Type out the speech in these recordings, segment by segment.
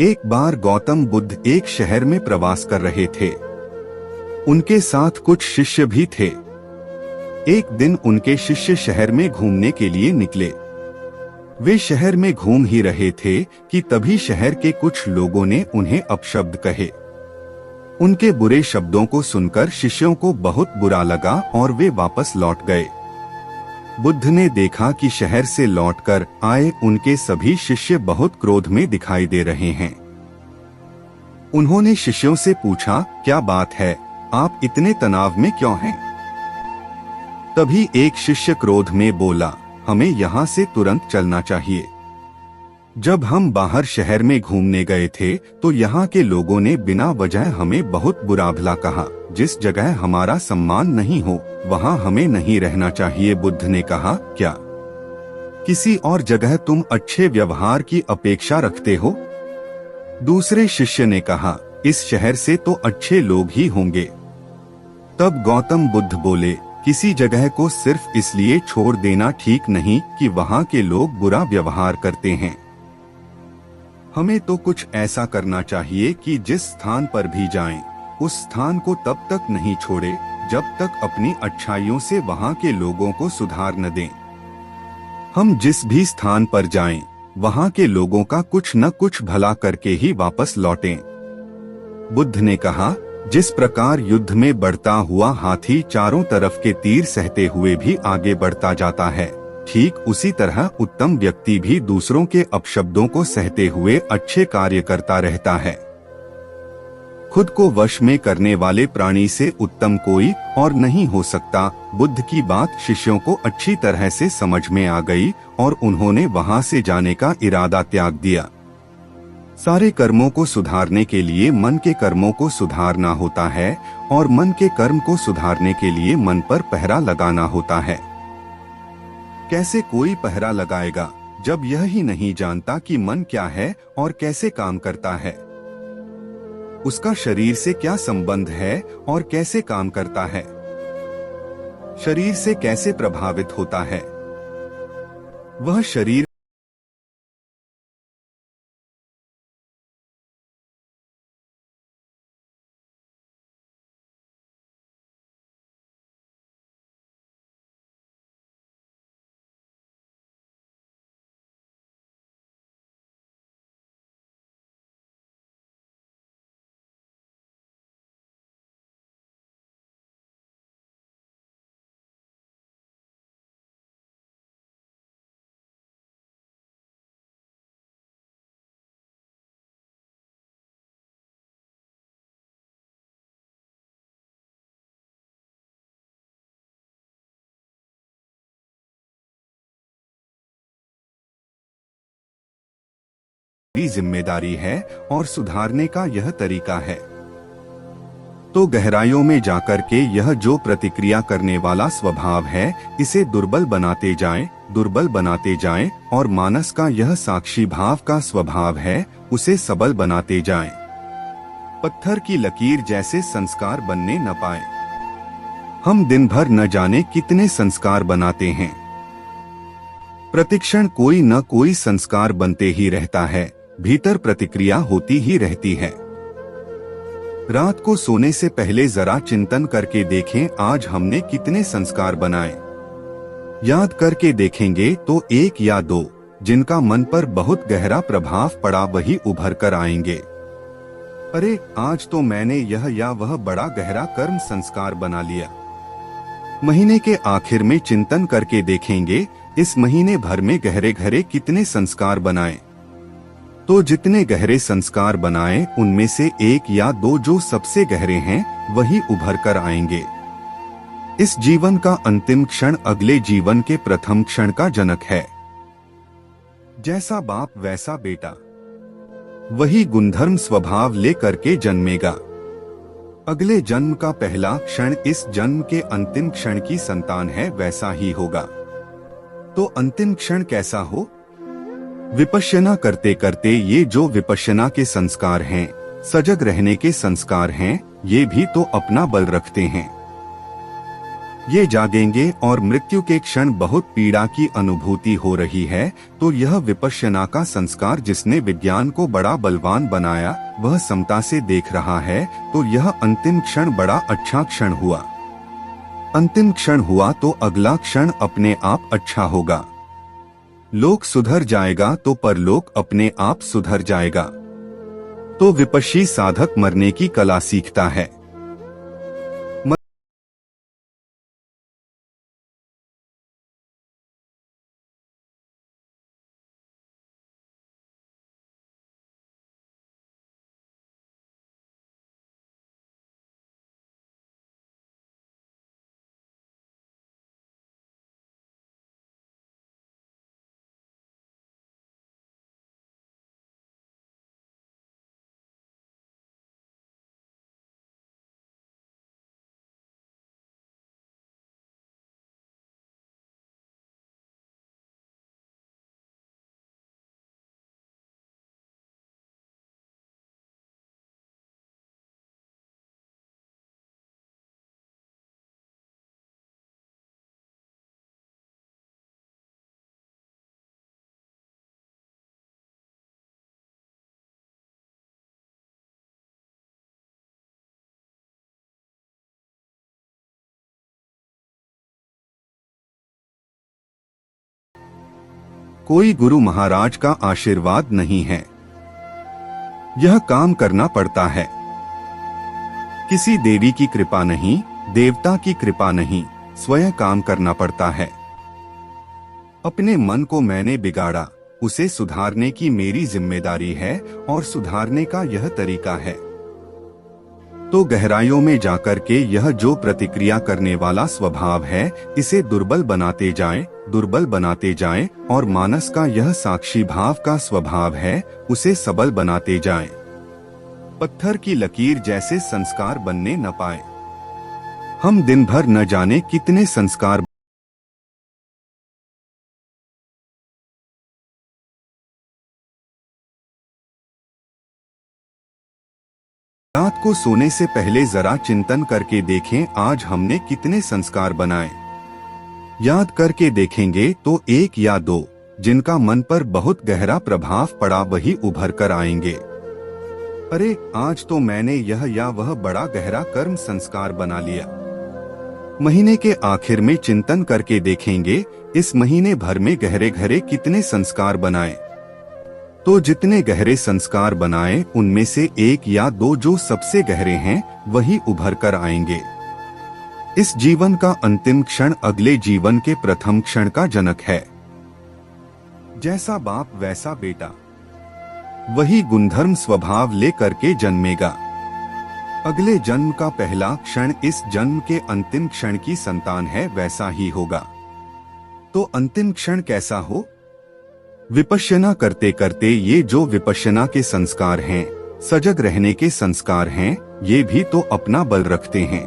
एक बार गौतम बुद्ध एक शहर में प्रवास कर रहे थे। उनके साथ कुछ शिष्य भी थे। एक दिन उनके शिष्य शहर में घूमने के लिए निकले। वे शहर में घूम ही रहे थे कि तभी शहर के कुछ लोगों ने उन्हें अपशब्द कहे। उनके बुरे शब्दों को सुनकर शिष्यों को बहुत बुरा लगा और वे वापस लौट गए। बुद्ध ने देखा कि शहर से लौटकर आए उनके सभी शिष्य बहुत क्रोध में दिखाई दे रहे हैं। उन्होंने शिष्यों से पूछा, क्या बात है, आप इतने तनाव में क्यों हैं? तभी एक शिष्य क्रोध में बोला, हमें यहाँ से तुरंत चलना चाहिए। जब हम बाहर शहर में घूमने गए थे तो यहाँ के लोगों ने बिना वजह हमें बहुत बुरा भला कहा। जिस जगह हमारा सम्मान नहीं हो वहाँ हमें नहीं रहना चाहिए। बुद्ध ने कहा, क्या किसी और जगह तुम अच्छे व्यवहार की अपेक्षा रखते हो? दूसरे शिष्य ने कहा, इस शहर से तो अच्छे लोग ही होंगे। तब गौतम बुद्ध बोले, किसी जगह को सिर्फ इसलिए छोड़ देना ठीक नहीं कि वहाँ के लोग बुरा व्यवहार करते हैं। हमें तो कुछ ऐसा करना चाहिए कि जिस स्थान पर भी जाएं, उस स्थान को तब तक नहीं छोड़े जब तक अपनी अच्छाइयों से वहाँ के लोगों को सुधार न दें। हम जिस भी स्थान पर जाएं, वहाँ के लोगों का कुछ न कुछ भला करके ही वापस लौटें। बुद्ध ने कहा, जिस प्रकार युद्ध में बढ़ता हुआ हाथी चारों तरफ के तीर सहते हुए भी आगे बढ़ता जाता है, ठीक उसी तरह उत्तम व्यक्ति भी दूसरों के अपशब्दों को सहते हुए अच्छे कार्य करता रहता है। खुद को वश में करने वाले प्राणी से उत्तम कोई और नहीं हो सकता। बुद्ध की बात शिष्यों को अच्छी तरह से समझ में आ गई और उन्होंने वहां से जाने का इरादा त्याग दिया। सारे कर्मों को सुधारने के लिए मन के कर्मों को सुधारना होता है और मन के कर्म को सुधारने के लिए मन पर पहरा लगाना होता है। कैसे कोई पहरा लगाएगा जब यह ही नहीं जानता कि मन क्या है और कैसे काम करता है, उसका शरीर से क्या संबंध है और कैसे काम करता है, शरीर से कैसे प्रभावित होता है। वह शरीर जिम्मेदारी है और सुधारने का यह तरीका है। तो गहराइयों में जाकर के यह जो प्रतिक्रिया करने वाला स्वभाव है, इसे दुर्बल बनाते जाएं और मानस का यह साक्षी भाव का स्वभाव है, उसे सबल बनाते जाएं। पत्थर की लकीर जैसे संस्कार बनने न पाए। हम दिन भर न जाने कितने संस्कार बनाते हैं। प्रतिक्षण कोई न कोई संस्कार बनते ही रहता है, भीतर प्रतिक्रिया होती ही रहती है। रात को सोने से पहले जरा चिंतन करके देखें, आज हमने कितने संस्कार बनाए। याद करके देखेंगे तो एक या दो जिनका मन पर बहुत गहरा प्रभाव पड़ा वही उभर कर आएंगे। अरे, आज तो मैंने यह या वह बड़ा गहरा कर्म संस्कार बना लिया। महीने के आखिर में चिंतन करके देखेंगे, इस महीने भर में गहरे गहरे कितने संस्कार बनाए। तो जितने गहरे संस्कार बनाए उनमें से एक या दो जो सबसे गहरे हैं वही उभर कर आएंगे। इस जीवन का अंतिम क्षण अगले जीवन के प्रथम क्षण का जनक है। जैसा बाप वैसा बेटा, वही गुणधर्म स्वभाव लेकर के जन्मेगा। अगले जन्म का पहला क्षण इस जन्म के अंतिम क्षण की संतान है, वैसा ही होगा। तो अंतिम क्षण कैसा हो? विपश्यना करते करते ये जो विपश्यना के संस्कार हैं, सजग रहने के संस्कार हैं, ये भी तो अपना बल रखते हैं। ये जागेंगे और मृत्यु के क्षण बहुत पीड़ा की अनुभूति हो रही है, तो यह विपश्यना का संस्कार जिसने विज्ञान को बड़ा बलवान बनाया वह समता से देख रहा है, तो यह अंतिम क्षण बड़ा अच्छा क्षण हुआ। अंतिम क्षण हुआ तो अगला क्षण अपने आप अच्छा होगा। लोक सुधर जाएगा तो परलोक अपने आप सुधर जाएगा। तो विपश्यी साधक मरने की कला सीखता है। कोई गुरु महाराज का आशीर्वाद नहीं है, यह काम करना पड़ता है। किसी देवी की कृपा नहीं, देवता की कृपा नहीं, स्वयं काम करना पड़ता है। अपने मन को मैंने बिगाड़ा, उसे सुधारने की मेरी जिम्मेदारी है और सुधारने का यह तरीका है। तो गहराइयों में जाकर के यह जो प्रतिक्रिया करने वाला स्वभाव है, इसे दुर्बल बनाते जाएं, दुर्बल बनाते जाएं, और मानस का यह साक्षी भाव का स्वभाव है, उसे सबल बनाते जाएं। पत्थर की लकीर जैसे संस्कार बनने न पाए। हम दिन भर न जाने कितने संस्कार रात को सोने से पहले जरा चिंतन करके देखें, आज हमने कितने संस्कार बनाए। याद करके देखेंगे तो एक या दो जिनका मन पर बहुत गहरा प्रभाव पड़ा वही उभर कर आएंगे। अरे आज तो मैंने यह या वह बड़ा गहरा कर्म संस्कार बना लिया। महीने के आखिर में चिंतन करके देखेंगे, इस महीने भर में गहरे गहरे कितने संस्कार बनाए। तो जितने गहरे संस्कार बनाए उनमें से एक या दो जो सबसे गहरे हैं वही उभर कर आएंगे। इस जीवन का अंतिम क्षण अगले जीवन के प्रथम क्षण का जनक है। जैसा बाप वैसा बेटा, वही गुणधर्म स्वभाव लेकर के जन्मेगा। अगले जन्म का पहला क्षण इस जन्म के अंतिम क्षण की संतान है, वैसा ही होगा। तो अंतिम क्षण कैसा हो? विपश्यना करते करते ये जो विपश्यना के संस्कार हैं, सजग रहने के संस्कार हैं, ये भी तो अपना बल रखते हैं।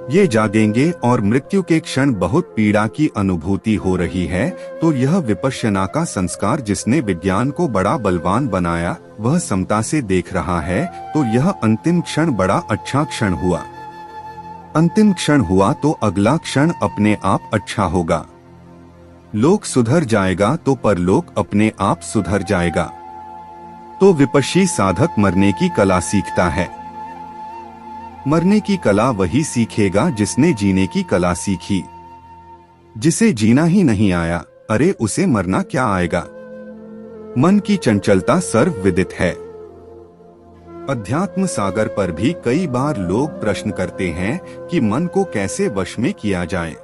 ये जागेंगे और मृत्यु के क्षण बहुत पीड़ा की अनुभूति हो रही है, तो यह विपश्यना का संस्कार जिसने विज्ञान को बड़ा बलवान बनाया वह समता से देख रहा है, तो यह अंतिम क्षण बड़ा अच्छा क्षण हुआ। अंतिम क्षण हुआ तो अगला क्षण अपने आप अच्छा होगा। लोक सुधर जाएगा तो परलोक अपने आप सुधर जाएगा। तो विपश्यी साधक मरने की कला सीखता है। मरने की कला वही सीखेगा जिसने जीने की कला सीखी। जिसे जीना ही नहीं आया, अरे उसे मरना क्या आएगा। मन की चंचलता सर्व विदित है। अध्यात्म सागर पर भी कई बार लोग प्रश्न करते हैं कि मन को कैसे वश में किया जाए,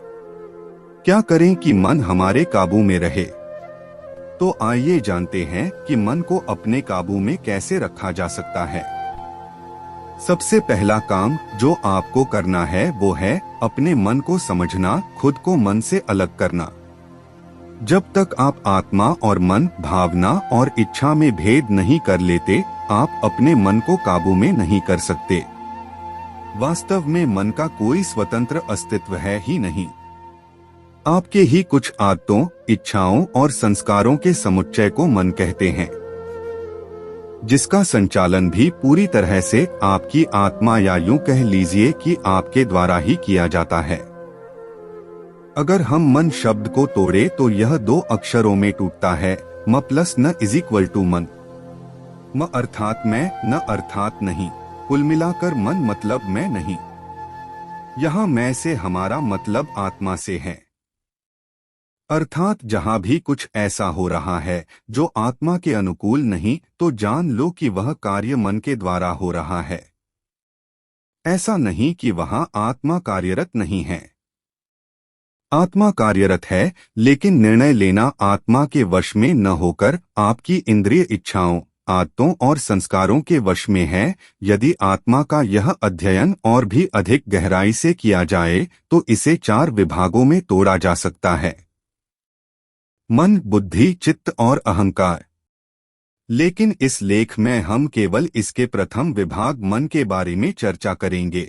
क्या करें कि मन हमारे काबू में रहे। तो आइए जानते हैं कि मन को अपने काबू में कैसे रखा जा सकता है। सबसे पहला काम जो आपको करना है वो है अपने मन को समझना, खुद को मन से अलग करना। जब तक आप आत्मा और मन, भावना और इच्छा में भेद नहीं कर लेते, आप अपने मन को काबू में नहीं कर सकते। वास्तव में मन का कोई स्वतंत्र अस्तित्व है ही नहीं। आपके ही कुछ आदतों, इच्छाओं और संस्कारों के समुच्चय को मन कहते हैं। जिसका संचालन भी पूरी तरह से आपकी आत्मा या यूं कह लीजिए कि आपके द्वारा ही किया जाता है। अगर हम मन शब्द को तोड़े तो यह 2 अक्षरों में टूटता है, म प्लस न इज इक्वल टू मन। म अर्थात मैं, न अर्थात नहीं। कुल मिलाकर मन मतलब मैं नहीं। यहाँ मैं से हमारा मतलब आत्मा से है। अर्थात जहाँ भी कुछ ऐसा हो रहा है जो आत्मा के अनुकूल नहीं, तो जान लो कि वह कार्य मन के द्वारा हो रहा है। ऐसा नहीं कि वहाँ आत्मा कार्यरत नहीं है। आत्मा कार्यरत है, लेकिन निर्णय लेना आत्मा के वश में न होकर आपकी इंद्रिय इच्छाओं, आदतों और संस्कारों के वश में है। यदि आत्मा का यह अध्ययन और भी अधिक गहराई से किया जाए तो इसे 4 विभागों में तोड़ा जा सकता है: मन, बुद्धि, चित्त और अहंकार। लेकिन इस लेख में हम केवल इसके प्रथम विभाग मन के बारे में चर्चा करेंगे।